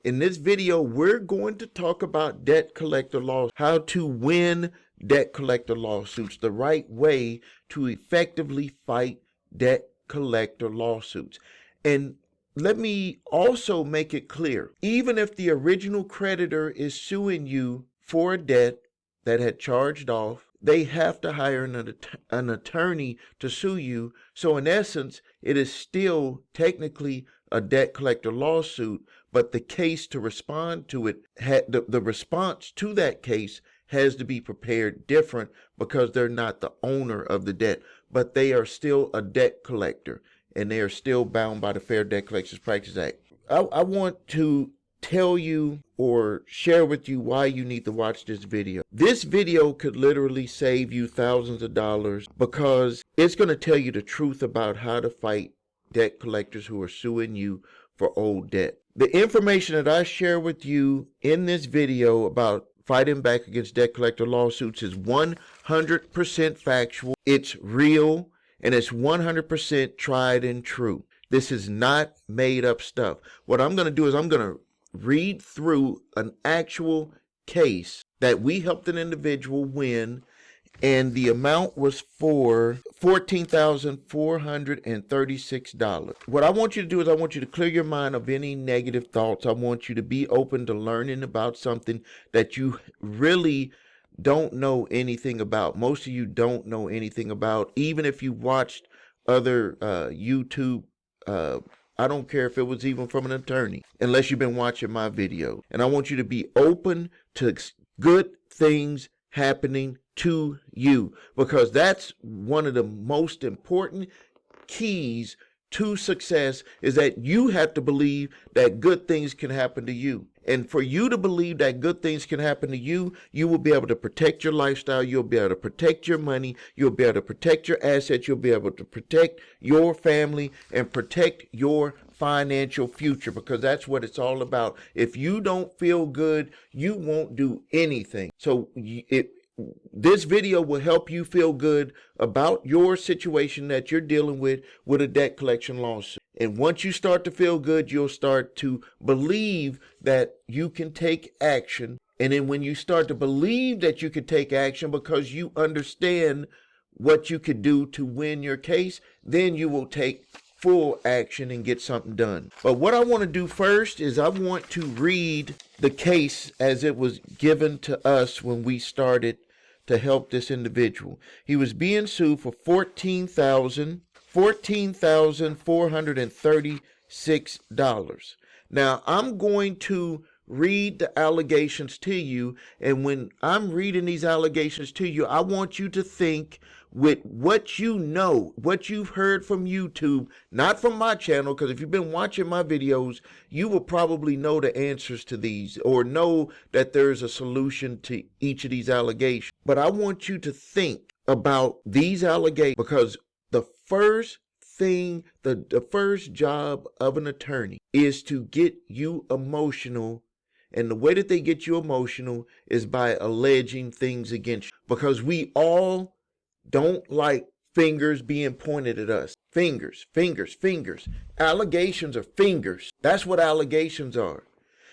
In this video, we're going to talk about debt collector laws, how to win debt collector lawsuits, the right way to effectively fight debt collector lawsuits. And let me also make it clear, even if the original creditor is suing you for a debt that had charged off, they have to hire an attorney to sue you. So in essence, it is still technically a debt collector lawsuit, but the case to respond to it, the response to that case has to be prepared different because they're not the owner of the debt, but they are still a debt collector and they are still bound by the Fair Debt Collectors Practices Act. I want to tell you or share with you why you need to watch this video. This video could literally save you thousands of dollars because it's going to tell you the truth about how to fight debt collectors who are suing you for old debt. The information that I share with you in this video about fighting back against debt collector lawsuits is 100% factual, it's real, and it's 100% tried and true. This is not made up stuff. What I'm going to do is I'm going to read through an actual case that we helped an individual win, and the amount was for $14,436. What I want you to do is I want you to clear your mind of any negative thoughts. I want you to be open to learning about something that you really don't know anything about. Most of you don't know anything about, even if you watched other YouTube I don't care if it was even from an attorney, unless you've been watching my video. And I want you to be open to good things happening to you, because that's one of the most important keys to success, is that you have to believe that good things can happen to you. And for you to believe that good things can happen to you, you will be able to protect your lifestyle, you'll be able to protect your money, you'll be able to protect your assets, you'll be able to protect your family and protect your financial future, because that's what it's all about. If you don't feel good, you won't do anything. So this video will help you feel good about your situation that you're dealing with a debt collection lawsuit. And once you start to feel good, you'll start to believe that you can take action. And then when you start to believe that you can take action because you understand what you could do to win your case, then you will take full action and get something done. But what I want to do first is I want to read the case as it was given to us when we started to help this individual. He was being sued for $14,436. Now, I'm going to read the allegations to you, and when I'm reading these allegations to you, I want you to think with what you know, what you've heard from YouTube, not from my channel, because if you've been watching my videos, you will probably know the answers to these or know that there's a solution to each of these allegations. But I want you to think about these allegations, because the first thing, the first job of an attorney is to get you emotional. And the way that they get you emotional is by alleging things against you, because we all don't like fingers being pointed at us. Fingers, fingers, fingers. Allegations are fingers. That's what allegations are.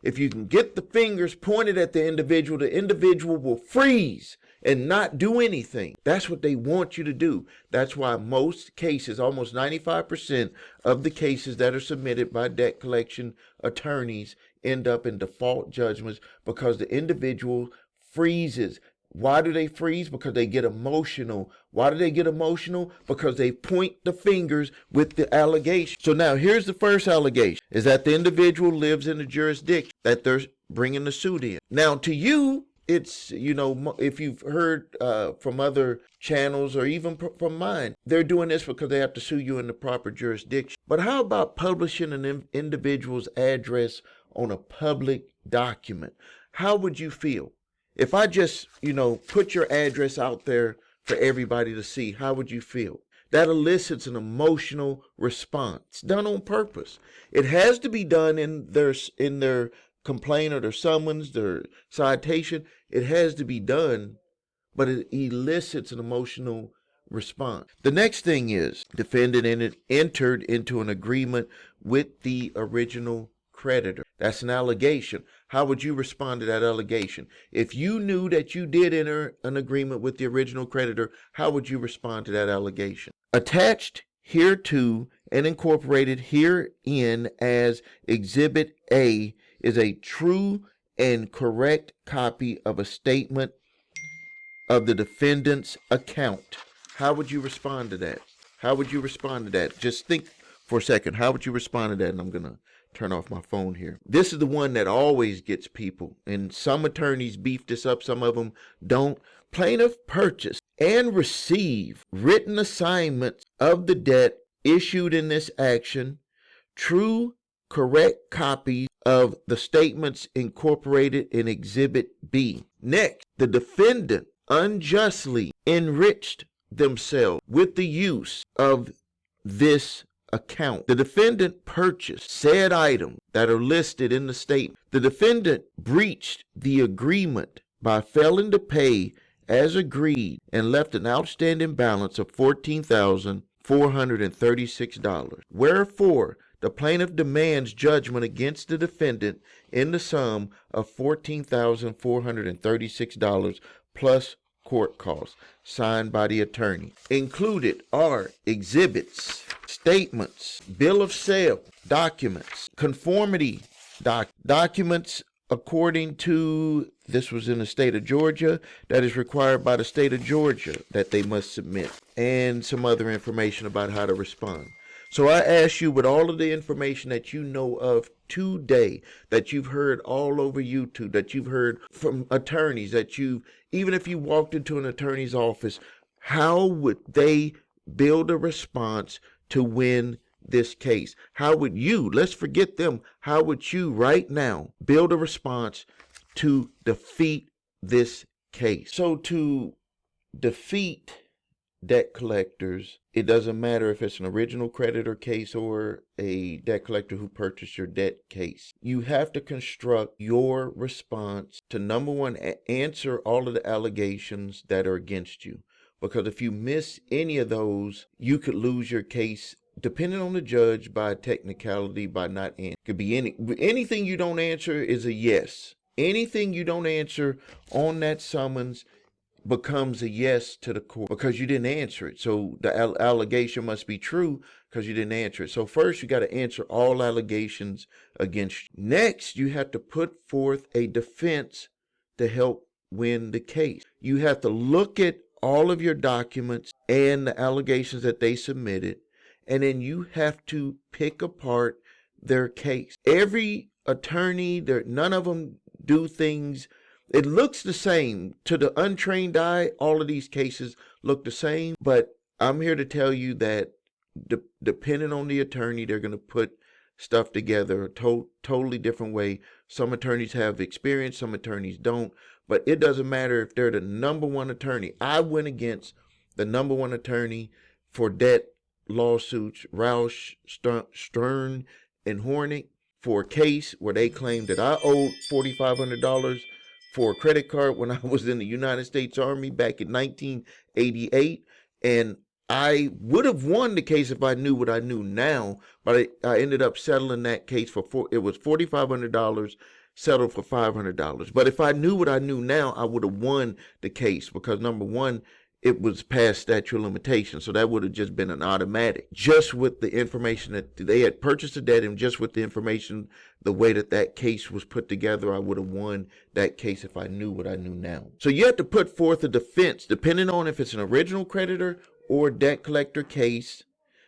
If you can get the fingers pointed at the individual will freeze and not do anything. That's what they want you to do. That's why most cases, almost 95% of the cases that are submitted by debt collection attorneys end up in default judgments, because the individual freezes. Why do they freeze? Because they get emotional. Why do they get emotional? Because they point the fingers with the allegation. So now here's the first allegation, is that the individual lives in the jurisdiction that they're bringing the suit in. Now to you, it's, you know, if you've heard from other channels or even from mine, they're doing this because they have to sue you in the proper jurisdiction. But how about publishing an individual's address on a public document? How would you feel if I just, put your address out there for everybody to see? How would you feel? That elicits an emotional response done on purpose. It has to be done in their complaint or their summons, their citation. It has to be done, but it elicits an emotional response. The next thing is defendant entered into an agreement with the original creditor. That's an allegation. How would you respond to that allegation? If you knew that you did enter an agreement with the original creditor, how would you respond to that allegation? Attached hereto and incorporated herein as Exhibit A is a true and correct copy of a statement of the defendant's account. How would you respond to that? How would you respond to that? Just think for a second. How would you respond to that? And I'm going to turn off my phone here. This is the one that always gets people, and some attorneys beef this up, some of them don't. Plaintiff purchased and received written assignments of the debt issued in this action, true, correct copies of the statements incorporated in Exhibit B. Next, the defendant unjustly enriched themselves with the use of this account. The defendant purchased said items that are listed in the statement. The defendant breached the agreement by failing to pay as agreed and left an outstanding balance of $14,436. Wherefore, the plaintiff demands judgment against the defendant in the sum of $14,436 plus court costs, signed by the attorney. Included are exhibits, statements, bill of sale, documents, conformity documents according to, this was in the state of Georgia, that is required by the state of Georgia that they must submit, and some other information about how to respond. So I ask you, with all of the information that you know of today, that you've heard all over YouTube, that you've heard from attorneys, that even if you walked into an attorney's office, how would they build a response to win this case? How would you, let's forget them, how would you right now build a response to defeat this case? So to defeat debt collectors, it doesn't matter if it's an original creditor case or a debt collector who purchased your debt case. You have to construct your response to, number one, answer all of the allegations that are against you. Because if you miss any of those, you could lose your case, depending on the judge, by technicality, by not answering. It could be anything you don't answer is a yes. Anything you don't answer on that summons becomes a yes to the court because you didn't answer it. So the allegation must be true because you didn't answer it. So first, you got to answer all allegations against you. Next, you have to put forth a defense to help win the case. You have to look at all of your documents and the allegations that they submitted, and then you have to pick apart their case. Every attorney, none of them do things. It looks the same. To the untrained eye, all of these cases look the same, but I'm here to tell you that depending on the attorney, they're going to put stuff together a totally different way. Some attorneys have experience, some attorneys don't, but it doesn't matter if they're the number one attorney. I went against the number one attorney for debt lawsuits, Roush, Stern, and Hornick, for a case where they claimed that I owed $4,500 for a credit card when I was in the United States Army back in 1988. And I would have won the case if I knew what I knew now, but I ended up settling that case it was $4,500, settled for $500. But if I knew what I knew now, I would have won the case because, number one, it was past statute of limitations, so that would have just been an automatic. Just with the information that they had purchased the debt, and just with the information, the way that case was put together, I would have won that case if I knew what I knew now. So you have to put forth a defense, depending on if it's an original creditor or debt collector case.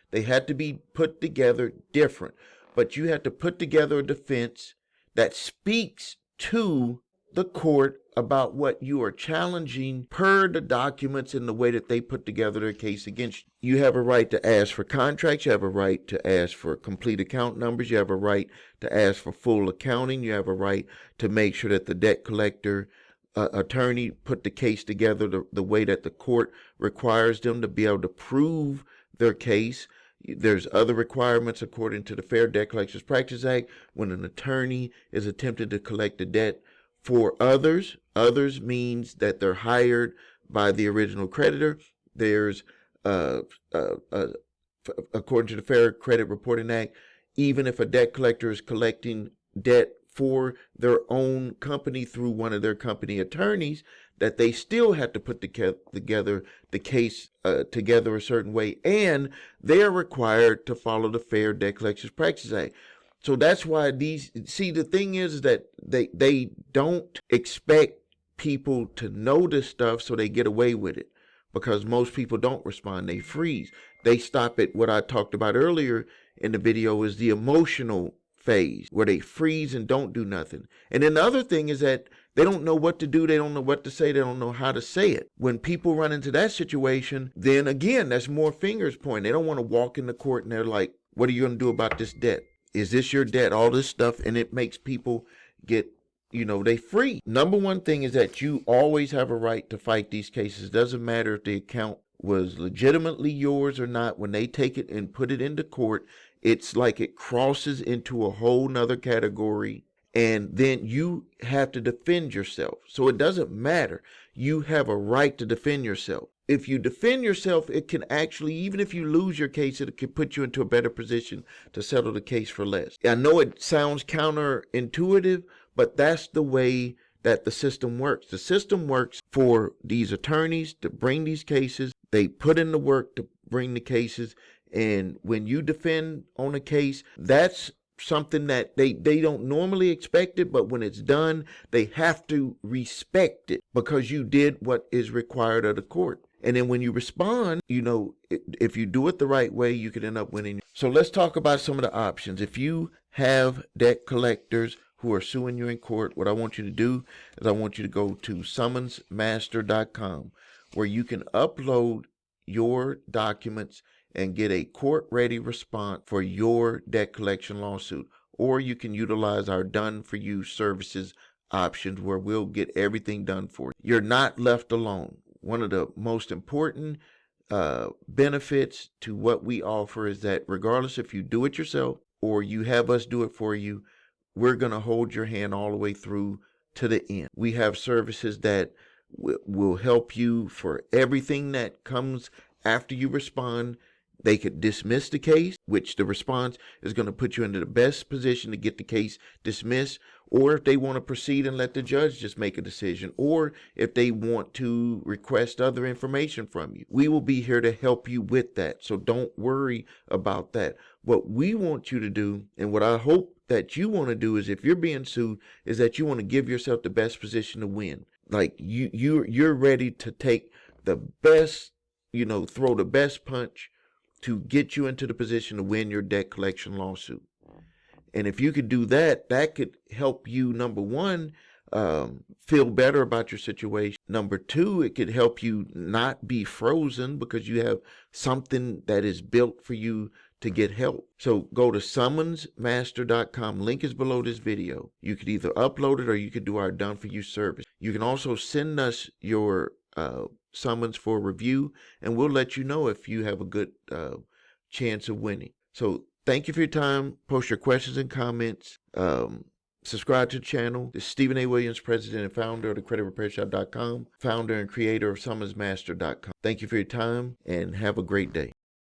They had to be put together different, but you have to put together a defense that speaks to the court about what you are challenging per the documents and the way that they put together their case against you. You have a right to ask for contracts. You have a right to ask for complete account numbers. You have a right to ask for full accounting. You have a right to make sure that the debt collector attorney put the case together the way that the court requires them to be able to prove their case. There's other requirements according to the Fair Debt Collectors Practice Act when an attorney is attempting to collect a debt for others. Others means that they're hired by the original creditor. There's, according to the Fair Credit Reporting Act, even if a debt collector is collecting debt for their own company through one of their company attorneys, that they still have to put together the case together a certain way, and they are required to follow the Fair Debt Collections Practices Act. So that's why the thing is that they don't expect people to know this stuff, so they get away with it, because most people don't respond. They freeze. They stop at what I talked about earlier in the video, is the emotional phase, where they freeze and don't do nothing. And then the other thing is that they don't know what to do. They don't know what to say. They don't know how to say it. When people run into that situation, then again, that's more fingers pointing. They don't want to walk into court and they're like, what are you going to do about this debt? Is this your debt? All this stuff. And it makes people get, they free. Number one thing is that you always have a right to fight these cases. Doesn't matter if the account was legitimately yours or not. When they take it and put it into court, it's like it crosses into a whole nother category, and then you have to defend yourself. So it doesn't matter. You have a right to defend yourself. If you defend yourself, it can actually, even if you lose your case, it can put you into a better position to settle the case for less. I know it sounds counterintuitive, but that's the way that the system works. The system works for these attorneys to bring these cases. They put in the work to bring the cases. And when you defend on a case, that's something that they don't normally expect it, but when it's done, they have to respect it because you did what is required of the court. And then when you respond, if you do it the right way, you could end up winning. So let's talk about some of the options. If you have debt collectors who are suing you in court, what I want you to do is I want you to go to summonsmaster.com, where you can upload your documents and get a court-ready response for your debt collection lawsuit. Or you can utilize our done-for-you services options, where we'll get everything done for you. You're not left alone. One of the most important benefits to what we offer is that regardless if you do it yourself or you have us do it for you, we're going to hold your hand all the way through to the end. We have services that will help you for everything that comes after you respond. They could dismiss the case, which the response is going to put you into the best position to get the case dismissed. Or if they want to proceed and let the judge just make a decision, or if they want to request other information from you, we will be here to help you with that. So don't worry about that. What we want you to do, and what I hope that you want to do, is if you're being sued, is that you want to give yourself the best position to win. Like you're ready to take the best, throw the best punch to get you into the position to win your debt collection lawsuit. And if you could do that, that could help you, number one, feel better about your situation. Number two, it could help you not be frozen because you have something that is built for you to get help. So go to summonsmaster.com. Link is below this video. You could either upload it or you could do our done for you service. You can also send us your summons for review, and we'll let you know if you have a good chance of winning. So thank you for your time. Post your questions and comments. Subscribe to the channel. This is Stephen A. Williams, president and founder of thecreditrepairshop.com, founder and creator of summonsmaster.com. Thank you for your time and have a great day.